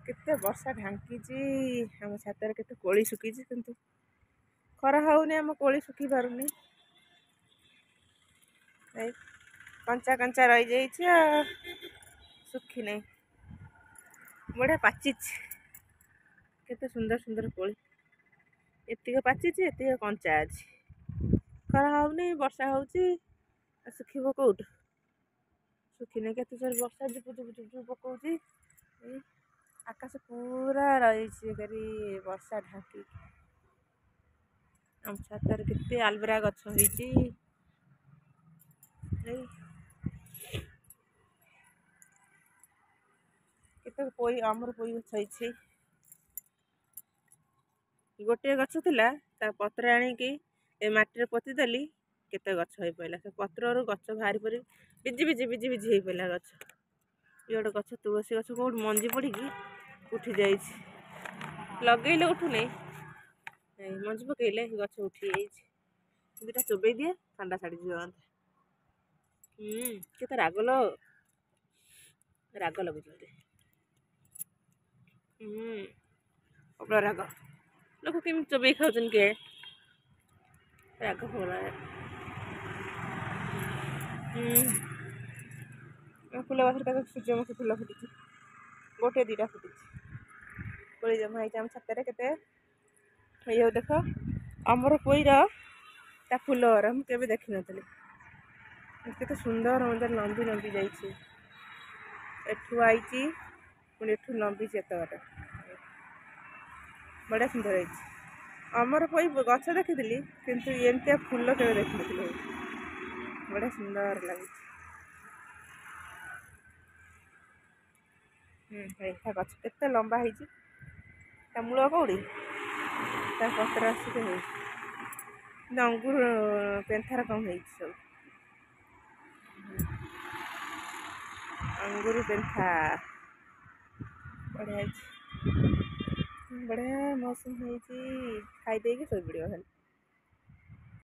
केते वर्षा ढांकी आम छातर केते कोली सुखी किंतु खरा होनी आम कोली सुखी पारुनी कंचा कंचा रही जाइए सुखी नहीं बढ़िया पाची केते सुंदर सुंदर कोली एतिक पाची एतिक कंचा अच्छी खरा होनी वर्षा होची सुखीब कौटू सुखी केते जोर वर्षा झुपु झुपु झुपु पकाउची आकाश पूरा रही करी वर्षा ढांकी आम छातर केते आलबरा गछ होईची केते पोई आमर पोई गछ होईची गोटे गछ थिला ता पत्र आनिकी ए माटी पोती देली केते गछ होई पइला से पत्रर गछ भारी परी बिजी बिजी बिजी बिजी होई पइला गछ ये गोटे गछ तुलसी गछ को मंजी पड़िकी उठी जाइए लगेले उठुने मंजी पकईले गछ उठी जाइए दुटा चोबई दिए ठंडा छाड़ी जाता केते राग लगुच अपना राग लोक केमी चोबई खाऊन के राग होला फुल गछर सूर्यमुखी फुल फुटी गोटे दीटा फुटी कोली जमा होती आम छातर केते ये देख आमर पोईर ता फुल मुझे देखी नी केते सुंदर मतलब लंबी लंबी जाइए एठू आई पुणी एठू लंबी एत बाट बढ़िया सुंदर है आमर पोई गछ देखी किंतु एमती फुल के देखी नी बढ़िया सुंदर लगे गछ केते लंबा है मूल कौड़ी पत्र आसिक अंगूर पेंथार कम हो सब अंगूर पेंथा बढ़िया बढ़िया मौसम होती खाई देगी शोई पड़ो।